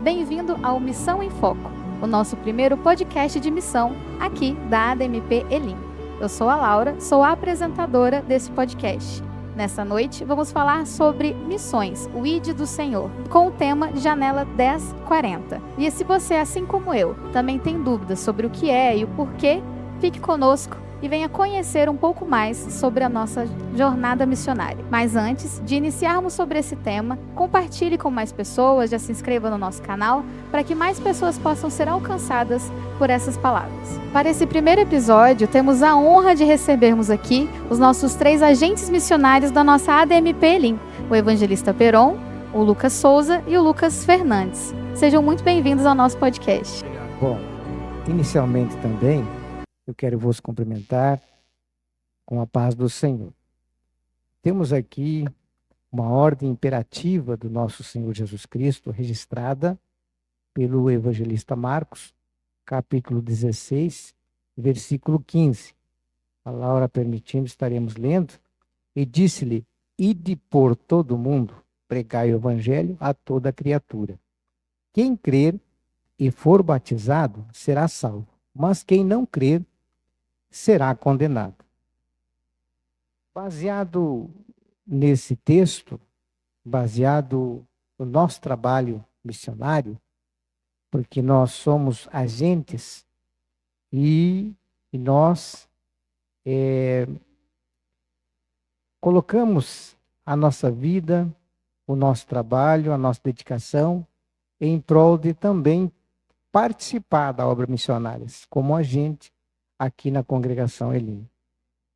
Bem-vindo ao Missão em Foco, o nosso primeiro podcast de missão aqui da ADMP Elim. Eu sou a Laura, sou a apresentadora desse podcast. Nessa noite, vamos falar sobre missões, o ID do Senhor, com o tema Janela 1040. E se você, assim como eu, também tem dúvidas sobre o que é e o porquê, fique conosco e venha conhecer um pouco mais sobre a nossa jornada missionária. Mas antes de iniciarmos sobre esse tema, compartilhe com mais pessoas, já se inscreva no nosso canal, para que mais pessoas possam ser alcançadas por essas palavras. Para esse primeiro episódio, temos a honra de recebermos aqui os nossos 3 agentes missionários da nossa ADMP Elim, o evangelista Peron, o Lucas Souza e o Lucas Fernandes. Sejam muito bem-vindos ao nosso podcast. Bom, inicialmente também, eu quero vos cumprimentar com a paz do Senhor. Temos aqui uma ordem imperativa do nosso Senhor Jesus Cristo, registrada pelo evangelista Marcos, capítulo 16, versículo 15. A Laura permitindo, estaremos lendo. E disse-lhe: ide por todo o mundo, pregai o evangelho a toda criatura. Quem crer e for batizado será salvo, mas quem não crer será condenado. Baseado nesse texto, baseado no nosso trabalho missionário, porque nós somos agentes e nós colocamos a nossa vida, o nosso trabalho, a nossa dedicação em prol de também participar da obra missionária, como agente aqui na congregação Elim.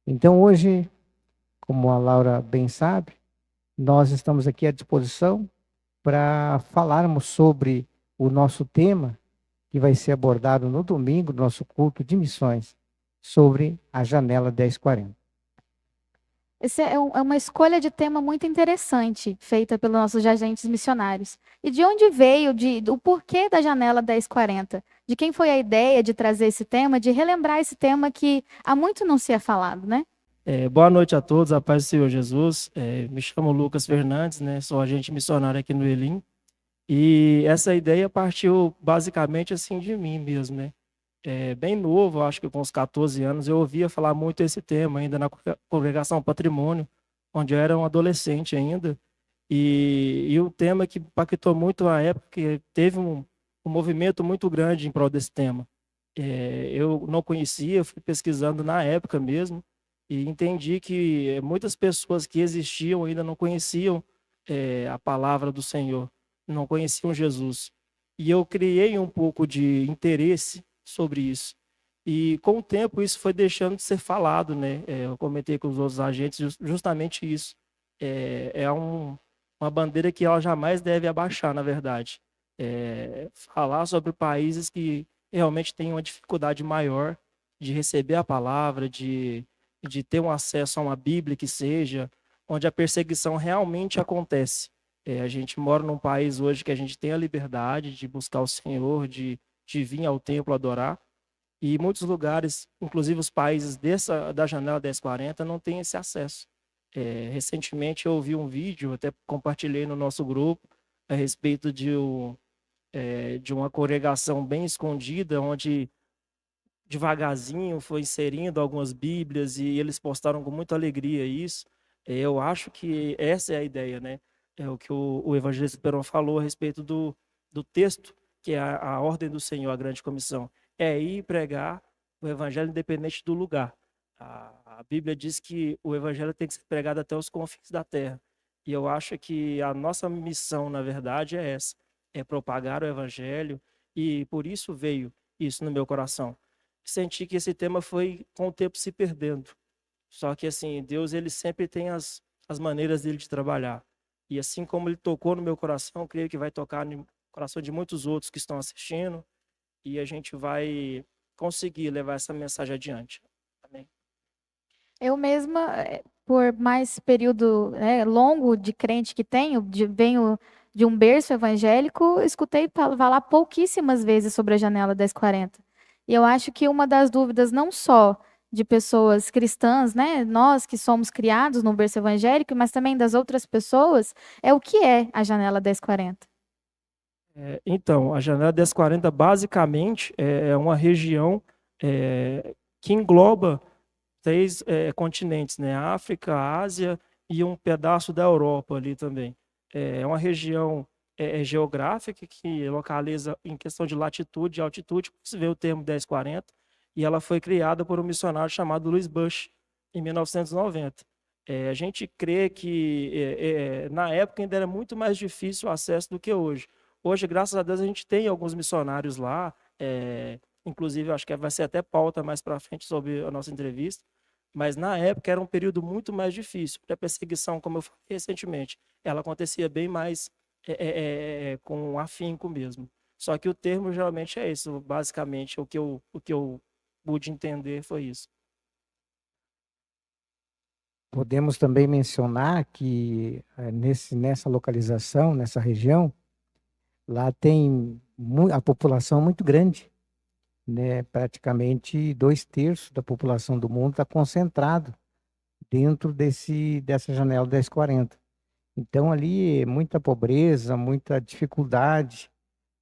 Então hoje, como a Laura bem sabe, nós estamos aqui à disposição para falarmos sobre o nosso tema, que vai ser abordado no domingo, no nosso culto de missões, sobre a janela 1040. Essa é uma escolha de tema muito interessante, feita pelos nossos agentes missionários. E de onde veio, o porquê da janela 1040? De quem foi a ideia de trazer esse tema, de relembrar esse tema que há muito não se é falado, né? Boa noite a todos, a paz do Senhor Jesus. Me chamo Lucas Fernandes, né? Sou agente missionário aqui no Elim. E essa ideia partiu basicamente assim de mim mesmo, né? Bem novo, acho que com uns 14 anos, eu ouvia falar muito esse tema ainda na congregação Patrimônio, onde eu era um adolescente ainda. E o tema que impactou muito a época, que teve um movimento muito grande em prol desse tema. Eu não conhecia, fui pesquisando na época mesmo, e entendi que muitas pessoas que existiam ainda não conheciam a palavra do Senhor, não conheciam Jesus. E eu criei um pouco de interesse sobre isso. E com o tempo isso foi deixando de ser falado, né? Eu comentei com os outros agentes justamente isso. Uma bandeira que ela jamais deve abaixar, na verdade. Falar sobre países que realmente têm uma dificuldade maior de receber a palavra, de ter um acesso a uma Bíblia que seja, onde a perseguição realmente acontece. A gente mora num país hoje que a gente tem a liberdade de buscar o Senhor, de vir ao templo adorar, e muitos lugares, inclusive os países da janela 1040, não têm esse acesso. Recentemente eu ouvi um vídeo, até compartilhei no nosso grupo, a respeito de uma congregação bem escondida, onde devagarzinho foi inserindo algumas Bíblias e eles postaram com muita alegria isso. Eu acho que essa é a ideia, né? É o que o evangelista Peron falou a respeito do texto, que é a ordem do Senhor, a grande comissão. É ir pregar o evangelho independente do lugar. A Bíblia diz que o evangelho tem que ser pregado até os confins da terra. E eu acho que a nossa missão, na verdade, é essa. É propagar o evangelho. E por isso veio isso no meu coração. Senti que esse tema foi com o tempo se perdendo. Só que assim, Deus ele sempre tem as maneiras dele de trabalhar. E assim como ele tocou no meu coração, creio que vai tocar no coração de muitos outros que estão assistindo, e a gente vai conseguir levar essa mensagem adiante. Amém. Eu mesma, por mais período longo de crente que tenho, venho de um berço evangélico, escutei falar pouquíssimas vezes sobre a janela 1040. E eu acho que uma das dúvidas, não só de pessoas cristãs, né, nós que somos criados no berço evangélico, mas também das outras pessoas, é o que é a janela 1040. Então, a janela 1040 basicamente é uma região que engloba três continentes, né? África, Ásia e um pedaço da Europa ali também. É uma região geográfica que localiza em questão de latitude e altitude, como se vê o termo 1040, e ela foi criada por um missionário chamado Louis Bush, em 1990. A gente crê que na época ainda era muito mais difícil o acesso do que hoje. Hoje, graças a Deus, a gente tem alguns missionários lá, inclusive, eu acho que vai ser até pauta mais para frente sobre a nossa entrevista, mas na época era um período muito mais difícil. A perseguição, como eu falei recentemente, ela acontecia bem mais com afinco mesmo. Só que o termo geralmente é isso, basicamente, o que eu pude entender foi isso. Podemos também mencionar que nessa localização, nessa região, lá tem a população muito grande, né? Praticamente 2/3 da população do mundo está concentrado dentro dessa janela 1040. Então ali muita pobreza, muita dificuldade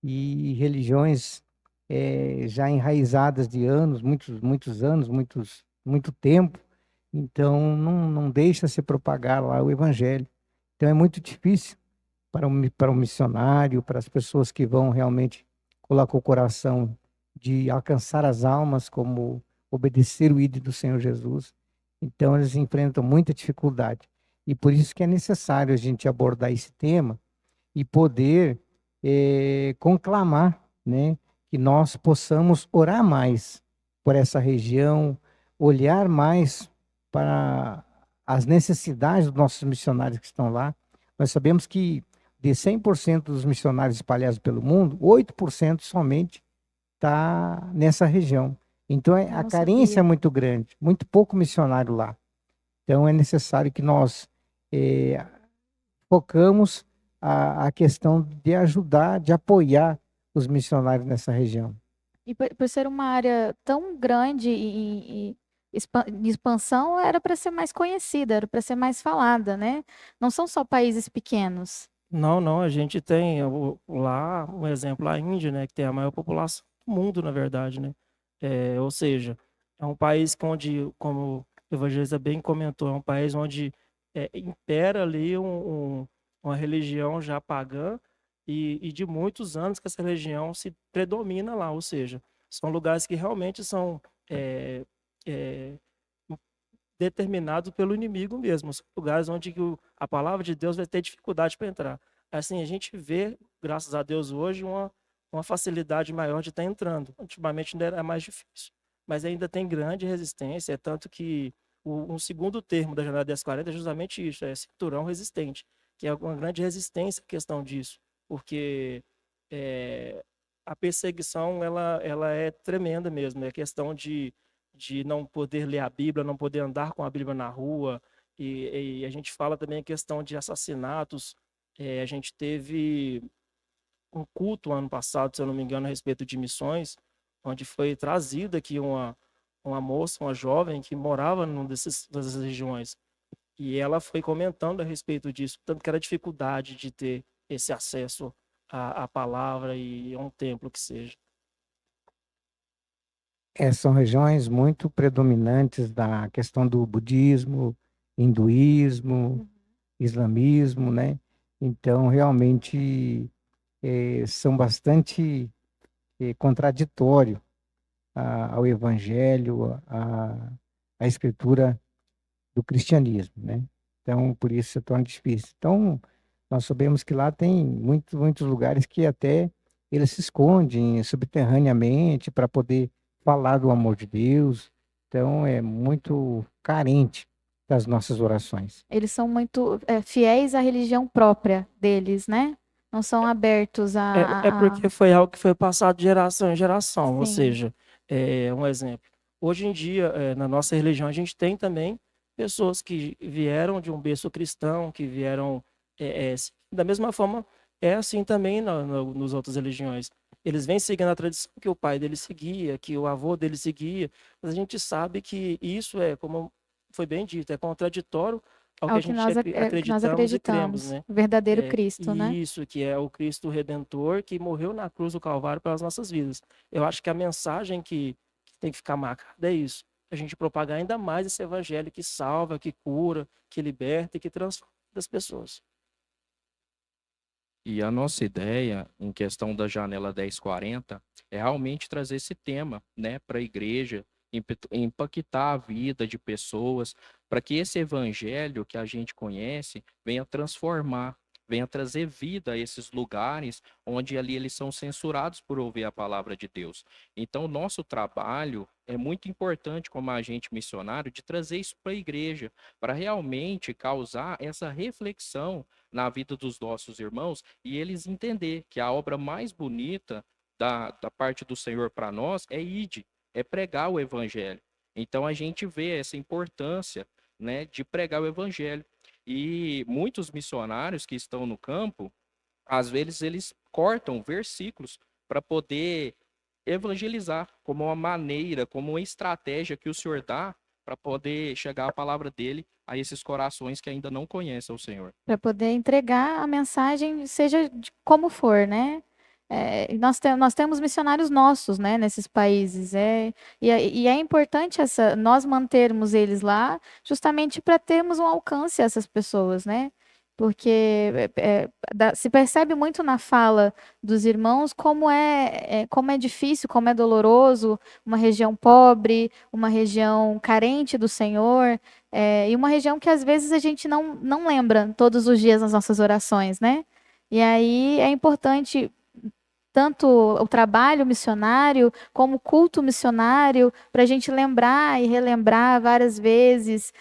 e religiões já enraizadas de anos, muitos anos, muito tempo. Então não deixa se propagar lá o evangelho. Então é muito difícil para o missionário, para as pessoas que vão realmente colocar o coração de alcançar as almas, como obedecer o ídolo do Senhor Jesus. Então, eles enfrentam muita dificuldade. E por isso que é necessário a gente abordar esse tema e poder conclamar, né, que nós possamos orar mais por essa região, olhar mais para as necessidades dos nossos missionários que estão lá. Nós sabemos que de 100% dos missionários espalhados pelo mundo, 8% somente está nessa região. Então, Eu a não carência é sabia. muito grande, muito pouco missionário lá. Então, é necessário que nós focamos a questão de ajudar, de apoiar os missionários nessa região. E por ser uma área tão grande e de expansão, era para ser mais conhecida, era para ser mais falada, né? Não são só países pequenos. Não, não, a gente tem lá, um exemplo, a Índia, né, que tem a maior população do mundo, na verdade, né? Ou seja, é um país como o evangelista bem comentou, é um país onde impera ali uma religião já pagã e de muitos anos que essa religião se predomina lá, ou seja, são lugares que realmente são é, é, determinados pelo inimigo mesmo, são lugares onde a palavra de Deus vai ter dificuldade para entrar. Assim, a gente vê, graças a Deus, hoje uma facilidade maior de estar entrando. Ultimamente ainda era mais difícil, mas ainda tem grande resistência, é tanto que um segundo termo da Jornada 1040 é justamente isso, é cinturão resistente, que é uma grande resistência à questão disso, porque é, a perseguição ela é tremenda mesmo, é questão de não poder ler a Bíblia, não poder andar com a Bíblia na rua, e a gente fala também a questão de assassinatos. A gente teve um culto ano passado, se eu não me engano, a respeito de missões, onde foi trazida aqui uma moça, uma jovem que morava numa dessas regiões. E ela foi comentando a respeito disso, tanto que era a dificuldade de ter esse acesso à palavra e a um templo que seja. São regiões muito predominantes da questão do budismo, hinduísmo, islamismo, né? Então, realmente, são bastante contraditórios ao evangelho, à escritura do cristianismo, né? Então, por isso se torna difícil. Então, nós sabemos que lá tem muitos lugares que até eles se escondem subterraneamente para poder falar do amor de Deus. Então, é muito carente das nossas orações. Eles são muito fiéis à religião própria deles, né? Não são abertos É porque foi algo que foi passado de geração em geração, ou Sim. seja, um exemplo. Hoje em dia, na nossa religião, a gente tem também pessoas que vieram de um berço cristão, que vieram da mesma forma, é assim também nas outras religiões. Eles vêm seguindo a tradição que o pai dele seguia, que o avô dele seguia, mas a gente sabe que isso como foi bem dito, é contraditório ao que Ao a que gente que nós acreditamos e cremos, acreditamos. né? O verdadeiro É, Cristo, né? e isso que é o Cristo Redentor que morreu na cruz do Calvário pelas nossas vidas. Eu acho que a mensagem que tem que ficar marcada é isso. A gente propagar ainda mais esse evangelho que salva, que cura, que liberta e que transforma as pessoas. E a nossa ideia, em questão da janela 1040, é realmente trazer esse tema, né, para a igreja, impactar a vida de pessoas, para que esse evangelho que a gente conhece venha transformar, venha trazer vida a esses lugares onde ali eles são censurados por ouvir a palavra de Deus. Então, nosso trabalho é muito importante como agente missionário de trazer isso para a igreja, para realmente causar essa reflexão na vida dos nossos irmãos e eles entender que a obra mais bonita da parte do Senhor para nós é ide, é pregar o evangelho. Então a gente vê essa importância, né, de pregar o evangelho. E muitos missionários que estão no campo, às vezes eles cortam versículos para poder evangelizar como uma maneira, como uma estratégia que o Senhor dá para poder chegar a palavra dele a esses corações que ainda não conhecem o Senhor. Para poder entregar a mensagem, seja de como for, né? Nós temos missionários nossos, né, nesses países, e é importante nós mantermos eles lá, justamente para termos um alcance a essas pessoas, né? Porque se percebe muito na fala dos irmãos como é difícil, como é doloroso, uma região pobre, uma região carente do Senhor, e uma região que às vezes a gente não lembra todos os dias nas nossas orações, né? E aí é importante tanto o trabalho missionário como o culto missionário, para a gente lembrar e relembrar várias vezes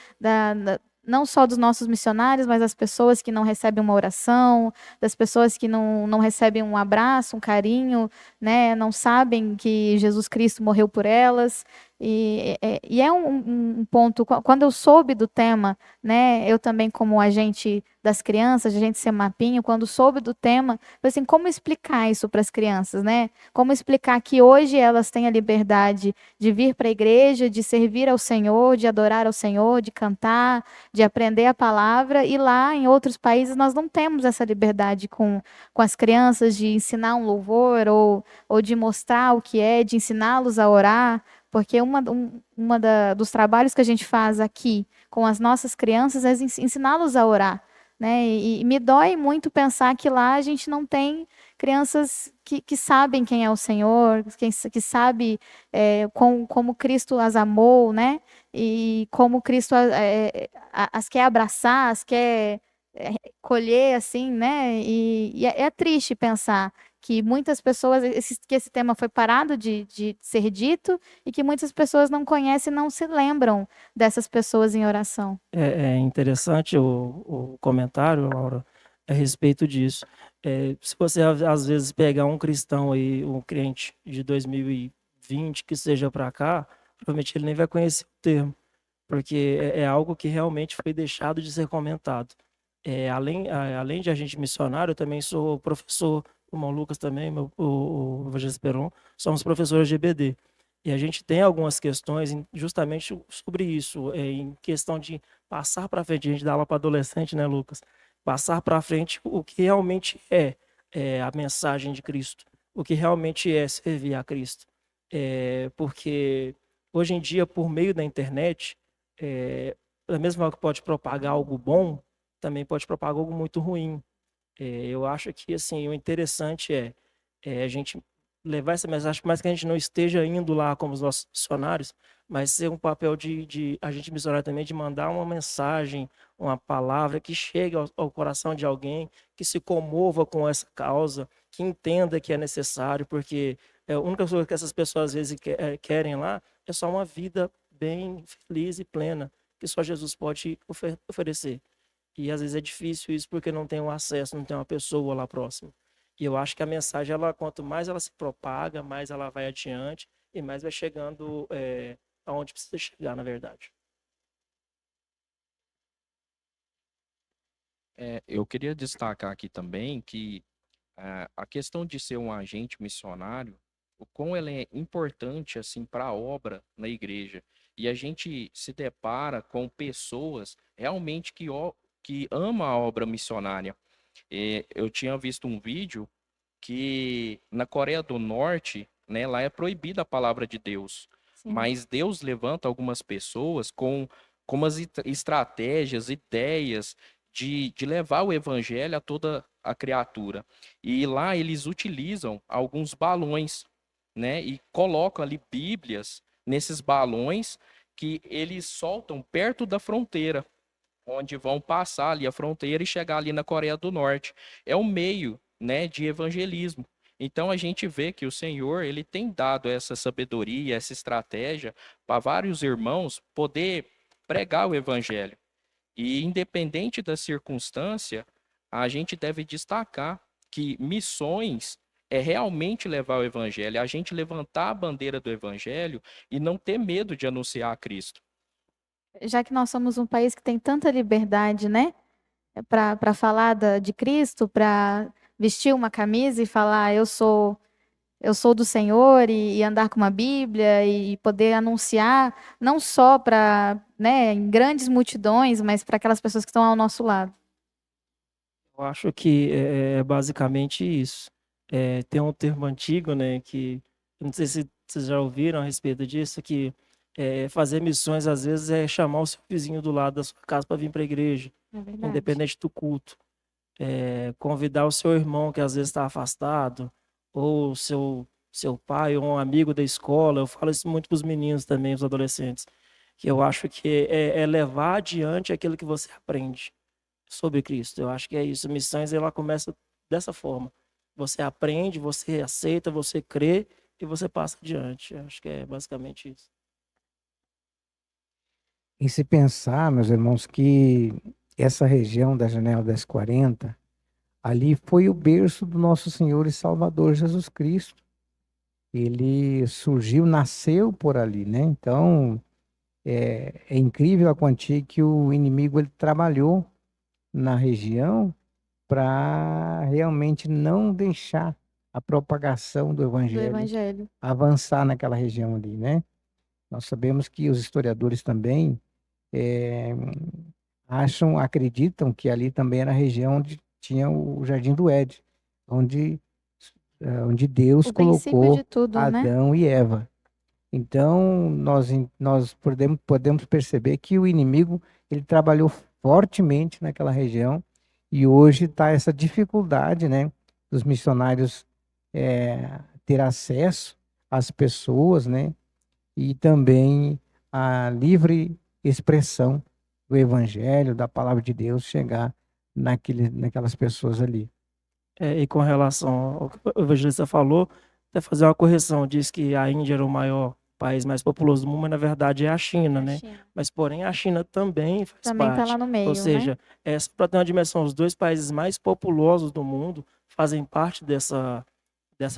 não só dos nossos missionários, mas das pessoas que não recebem uma oração, das pessoas que não recebem um abraço, um carinho, né? Não sabem que Jesus Cristo morreu por elas. E é um ponto, quando eu soube do tema, né? Eu também, como agente das crianças, agente Semapinho, quando soube do tema, falei assim, como explicar isso para as crianças, né? Como explicar que hoje elas têm a liberdade de vir para a igreja, de servir ao Senhor, de adorar ao Senhor, de cantar, de aprender a palavra, e lá em outros países nós não temos essa liberdade com as crianças de ensinar um louvor ou de mostrar o que é, de ensiná-los a orar, porque dos trabalhos que a gente faz aqui com as nossas crianças é ensiná-los a orar, né? E me dói muito pensar que lá a gente não tem crianças que sabem quem é o Senhor, que sabe como Cristo as amou, né? E como Cristo as quer abraçar, as quer colher, assim, né? E é triste pensar que muitas pessoas, que esse tema foi parado de ser dito e que muitas pessoas não conhecem e não se lembram dessas pessoas em oração. É interessante o comentário, Laura, a respeito disso. Se você, às vezes, pegar um cristão aí, um crente de 2020, que seja para cá, provavelmente ele nem vai conhecer o termo, porque é algo que realmente foi deixado de ser comentado. Além de agente missionário, eu também sou professor, o irmão Lucas também, o Evangelista Peron, somos professores de EBD. E a gente tem algumas questões justamente sobre isso, em questão de passar para frente, a gente dá aula para adolescente, né, Lucas? Passar para frente o que realmente é a mensagem de Cristo, o que realmente é servir a Cristo. Porque hoje em dia, por meio da internet, da mesma forma que pode propagar algo bom, também pode propagar algo muito ruim. Eu acho que assim, o interessante é a gente levar essa mensagem, por mais que a gente não esteja indo lá como os nossos missionários, mas ser um papel de agente missionário também, de mandar uma mensagem, uma palavra que chegue ao coração de alguém, que se comova com essa causa, que entenda que é necessário, porque a única coisa que essas pessoas às vezes querem lá é só uma vida bem feliz e plena, que só Jesus pode oferecer. E às vezes é difícil isso porque não tem um acesso, não tem uma pessoa lá próxima. E eu acho que a mensagem, quanto mais ela se propaga, mais ela vai adiante e mais vai chegando aonde precisa chegar, na verdade. Eu queria destacar aqui também que a questão de ser um agente missionário o quão ela é importante assim para a obra na igreja. E a gente se depara com pessoas realmente que amam a obra missionária. Eu tinha visto um vídeo que na Coreia do Norte, né, lá é proibida a palavra de Deus, Sim. mas Deus levanta algumas pessoas com umas estratégias, ideias de levar o evangelho a toda a criatura. E lá eles utilizam alguns balões, né, e colocam ali Bíblias nesses balões que eles soltam perto da fronteira, onde vão passar ali a fronteira e chegar ali na Coreia do Norte. É um meio, né, de evangelismo. Então a gente vê que o Senhor, ele tem dado essa sabedoria, essa estratégia para vários irmãos poder pregar o evangelho. E independente da circunstância, a gente deve destacar que missões é realmente levar o evangelho, é a gente levantar a bandeira do evangelho e não ter medo de anunciar a Cristo. Já que nós somos um país que tem tanta liberdade, né, para falar de Cristo, para vestir uma camisa e falar eu sou do Senhor e andar com uma Bíblia e poder anunciar não só para, né, em grandes multidões, mas para aquelas pessoas que estão ao nosso lado. Eu acho que é basicamente isso. Tem um termo antigo, né, que eu não sei se vocês já ouviram a respeito disso, que fazer missões às vezes é chamar o seu vizinho do lado da sua casa para vir para a igreja, É verdade. independente do culto. Convidar o seu irmão que às vezes está afastado, ou seu pai, ou um amigo da escola. Eu falo isso muito para os meninos também, os adolescentes, que eu acho que é levar adiante aquilo que você aprende sobre Cristo. Eu acho que é isso. Missões, ela começa dessa forma. Você aprende, você aceita, você crê e você passa adiante. Eu acho que é basicamente isso. E se pensar, meus irmãos, que essa região da Janela 1040, ali foi o berço do nosso Senhor e Salvador Jesus Cristo. Ele surgiu, nasceu por ali, né? Então, é incrível a quantia que o inimigo ele trabalhou na região para realmente não deixar a propagação do Do evangelho Evangelho. avançar naquela região ali, né? Nós sabemos que os historiadores também é, acreditam que ali também era a região onde tinha o Jardim do Éden, onde, onde Deus O princípio colocou de tudo, né? Adão e Eva. Então, nós podemos perceber que o inimigo ele trabalhou fortemente naquela região e hoje está essa dificuldade, né, dos missionários ter acesso às pessoas, né, e também a livre expressão do evangelho, da palavra de Deus chegar naquelas pessoas ali. E com relação ao que o evangelista falou, até fazer uma correção, diz que a Índia era o maior país mais populoso do mundo, mas na verdade é a China, né? Mas porém a China também faz Também está parte. lá no meio, Ou seja, só para ter uma dimensão, os dois países mais populosos do mundo fazem parte dessa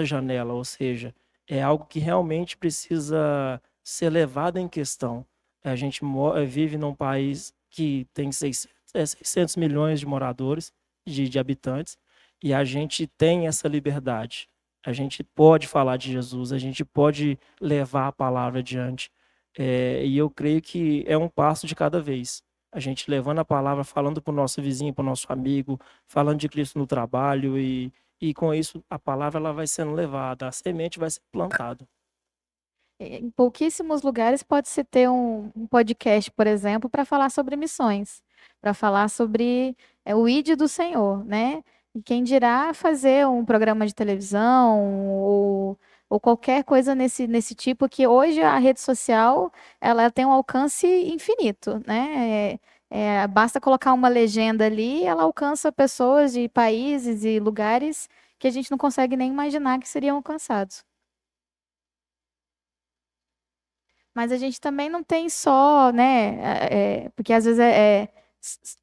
janela, ou seja, é algo que realmente precisa ser levado em questão. A gente vive num país que tem 600 milhões de moradores, de habitantes, e a gente tem essa liberdade. A gente pode falar de Jesus, a gente pode levar a palavra adiante. E eu creio que é um passo de cada vez. A gente levando a palavra, falando para o nosso vizinho, para o nosso amigo, falando de Cristo no trabalho e com isso a palavra ela vai sendo levada, a semente vai ser plantada. Em pouquíssimos lugares pode-se ter um podcast, por exemplo, para falar sobre missões, para falar sobre o ID do Senhor, né? E quem dirá fazer um programa de televisão ou qualquer coisa nesse tipo, que hoje a rede social ela tem um alcance infinito, né? Basta colocar uma legenda ali, ela alcança pessoas de países e lugares que a gente não consegue nem imaginar que seriam alcançados. Mas a gente também não tem só, né? Porque às vezes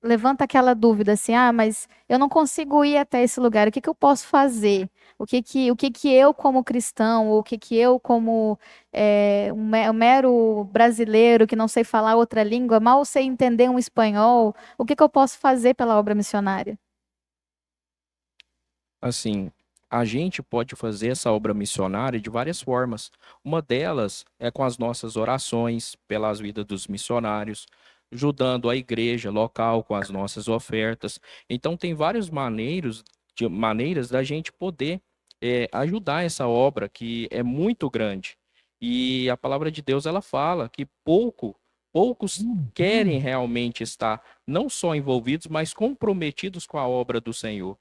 levanta aquela dúvida assim, mas eu não consigo ir até esse lugar. O que que eu posso fazer? O que que eu como cristão, ou o que que eu como um mero brasileiro que não sei falar outra língua, mal sei entender um espanhol, o que que eu posso fazer pela obra missionária? Assim, a gente pode fazer essa obra missionária de várias formas. Uma delas é com as nossas orações pelas vidas dos missionários, ajudando a igreja local com as nossas ofertas. Então, tem várias maneiras da gente poder ajudar essa obra que é muito grande. E a palavra de Deus ela fala que poucos querem realmente estar não só envolvidos, mas comprometidos com a obra do Senhor.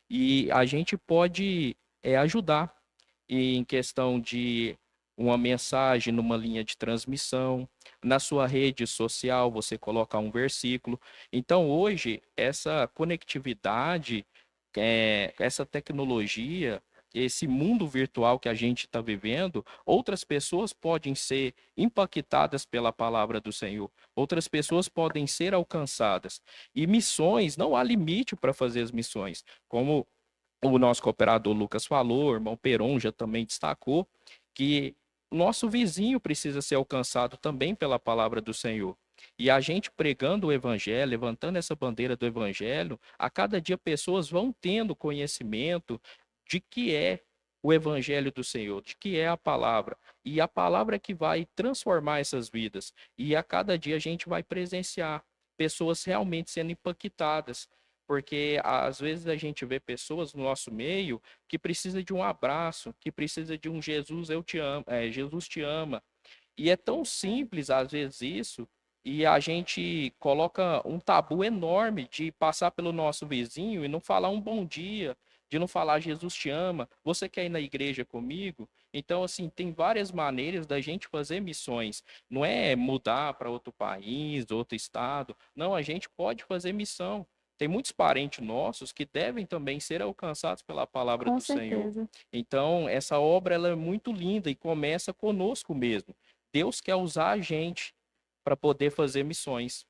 E a gente pode ajudar em questão de uma mensagem numa linha de transmissão, na sua rede social você colocar um versículo. Então, hoje, essa conectividade, essa tecnologia, esse mundo virtual que a gente está vivendo, outras pessoas podem ser impactadas pela palavra do Senhor, outras pessoas podem ser alcançadas. E missões, não há limite para fazer as missões. Como o nosso cooperador Lucas falou, o irmão Peron já também destacou, que o nosso vizinho precisa ser alcançado também pela palavra do Senhor. E a gente pregando o evangelho, levantando essa bandeira do evangelho, a cada dia pessoas vão tendo conhecimento de que é o evangelho do Senhor, de que é a palavra. E a palavra é que vai transformar essas vidas. E a cada dia a gente vai presenciar pessoas realmente sendo impactadas. Porque às vezes a gente vê pessoas no nosso meio que precisa de um abraço, que precisa de um Jesus, eu te amo, Jesus te ama. E é tão simples às vezes isso, e a gente coloca um tabu enorme de passar pelo nosso vizinho e não falar um bom dia, de não falar Jesus te ama, você quer ir na igreja comigo? Então, assim, tem várias maneiras da gente fazer missões. Não é mudar para outro país, outro estado. Não, a gente pode fazer missão. Tem muitos parentes nossos que devem também ser alcançados pela palavra Com do Senhor. certeza. Então, essa obra ela é muito linda e começa conosco mesmo. Deus quer usar a gente para poder fazer missões.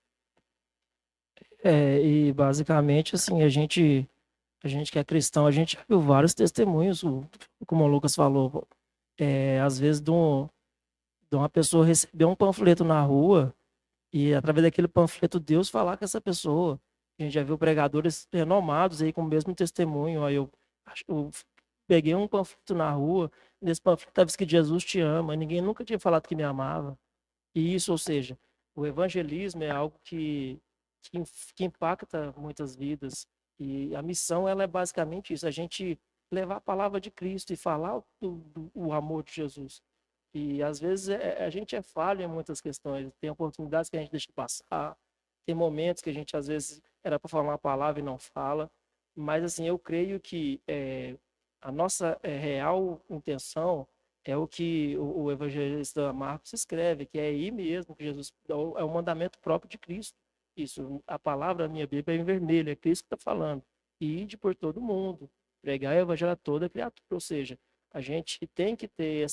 E basicamente, assim, a gente que é cristão, a gente já viu vários testemunhos, como o Lucas falou, às vezes de uma pessoa receber um panfleto na rua e através daquele panfleto Deus falar com essa pessoa. A gente já viu pregadores renomados aí com o mesmo testemunho. Aí eu peguei um panfleto na rua, nesse panfleto estava escrito Jesus te ama, ninguém nunca tinha falado que me amava. E isso, ou seja, o evangelismo é algo que impacta muitas vidas. E a missão, ela é basicamente isso, a gente levar a palavra de Cristo e falar o amor de Jesus. E às vezes a gente é falho em muitas questões, tem oportunidades que a gente deixa passar, tem momentos que a gente às vezes era para falar uma palavra e não fala, mas assim, eu creio que a nossa real intenção é o que o evangelista Marcos escreve, que é ir mesmo, que Jesus é o mandamento próprio de Cristo. Isso, a palavra, a minha Bíblia é em vermelho, é Cristo que está falando. E ide por todo mundo, pregar o evangelho a toda criatura. Ou seja, a gente tem que ter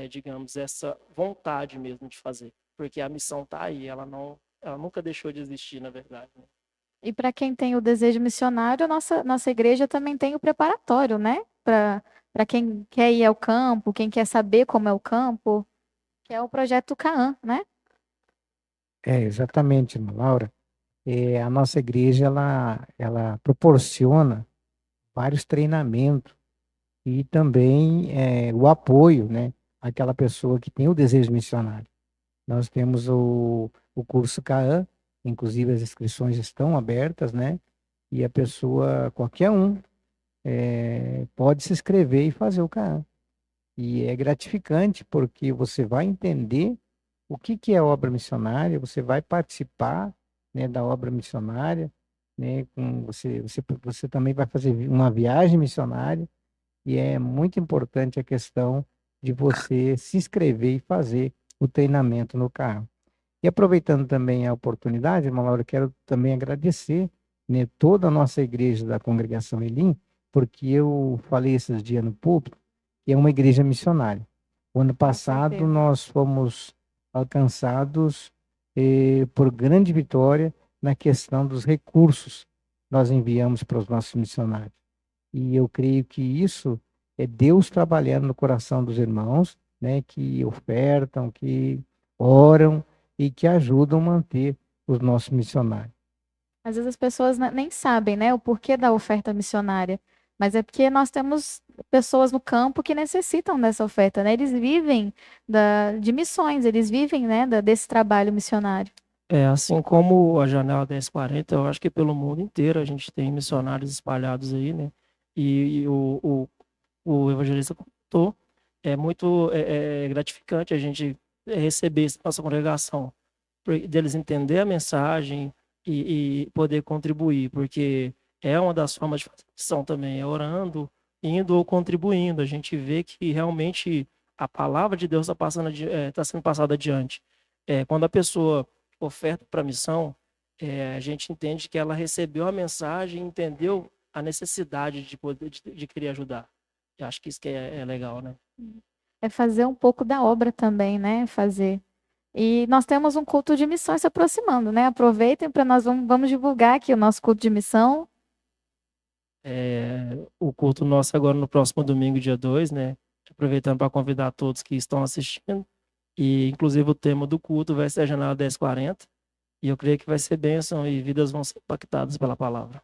digamos, essa vontade mesmo de fazer. Porque a missão está aí, ela nunca deixou de existir, na verdade. Né? E para quem tem o desejo missionário, a nossa igreja também tem o preparatório, né? Para quem quer ir ao campo, quem quer saber como é o campo, que é o projeto Caã, né? Exatamente, irmã Laura. A nossa igreja, ela proporciona vários treinamentos e também o apoio, né, àquela pessoa que tem o desejo missionário. Nós temos o curso CAAN, inclusive as inscrições estão abertas, né? E a pessoa, qualquer um, pode se inscrever e fazer o CAAN. E é gratificante porque você vai entender o que é obra missionária, você vai participar, né, da obra missionária, né? Você também vai fazer uma viagem missionária e é muito importante a questão de você se inscrever e fazer o treinamento no carro. E aproveitando também a oportunidade, irmã Laura, quero também agradecer, né, toda a nossa igreja da Congregação Elim, porque eu falei esses dias no púlpito, que é uma igreja missionária. O ano passado nós fomos alcançados por grande vitória na questão dos recursos que nós enviamos para os nossos missionários. E eu creio que isso é Deus trabalhando no coração dos irmãos, né, que ofertam, que oram e que ajudam a manter os nossos missionários. Às vezes as pessoas nem sabem, né, o porquê da oferta missionária. Mas é porque nós temos pessoas no campo que necessitam dessa oferta, né? Eles vivem de missões, eles vivem, né, desse trabalho missionário. Assim como a Janela 1040, eu acho que pelo mundo inteiro a gente tem missionários espalhados aí, né? E o evangelista contou, é muito gratificante a gente receber essa nossa congregação, deles entender a mensagem e poder contribuir, porque é uma das formas de fazer missão também, é orando, indo ou contribuindo. A gente vê que realmente a palavra de Deus está sendo passada adiante. Quando a pessoa oferta para a missão, a gente entende que ela recebeu a mensagem, entendeu a necessidade de poder de querer ajudar. Eu acho que isso que é legal, né? É fazer um pouco da obra também, né? Fazer. E nós temos um culto de missão se aproximando, né? Aproveitem para nós vamos divulgar aqui o nosso culto de missão. O culto nosso agora no próximo domingo, dia 2, né? Aproveitando para convidar todos que estão assistindo. E, inclusive, o tema do culto vai ser a Janela 1040. E eu creio que vai ser bênção e vidas vão ser impactadas pela palavra.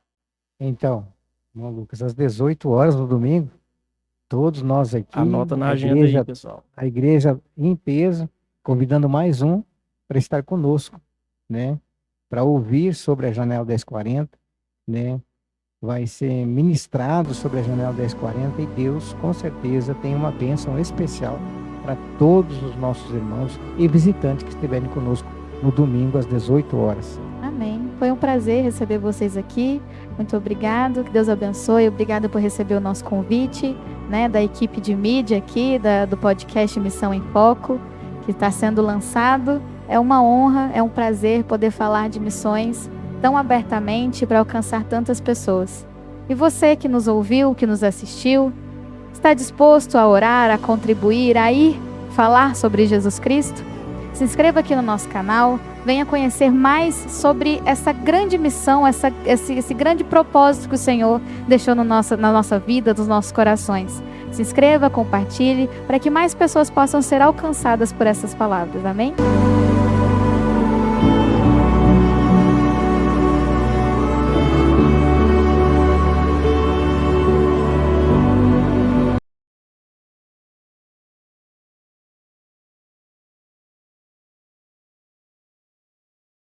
Então, irmão Lucas, às 18 horas no domingo, todos nós aqui, Anota na agenda aí, pessoal. A igreja em peso, convidando mais um para estar conosco, né? Para ouvir sobre a Janela 1040, né? Vai ser ministrado sobre a Janela 1040 e Deus, com certeza, tem uma bênção especial para todos os nossos irmãos e visitantes que estiverem conosco no domingo às 18 horas. Amém. Foi um prazer receber vocês aqui. Muito obrigado. Que Deus abençoe. Obrigada por receber o nosso convite, né, da equipe de mídia aqui, do podcast Missão em Foco, que está sendo lançado. É uma honra, é um prazer poder falar de missões tão abertamente para alcançar tantas pessoas. E você que nos ouviu, que nos assistiu, está disposto a orar, a contribuir, a ir falar sobre Jesus Cristo? Se inscreva aqui no nosso canal, venha conhecer mais sobre essa grande missão, esse grande propósito que o Senhor deixou na nossa vida, nos nossos corações. Se inscreva, compartilhe, para que mais pessoas possam ser alcançadas por essas palavras. Amém?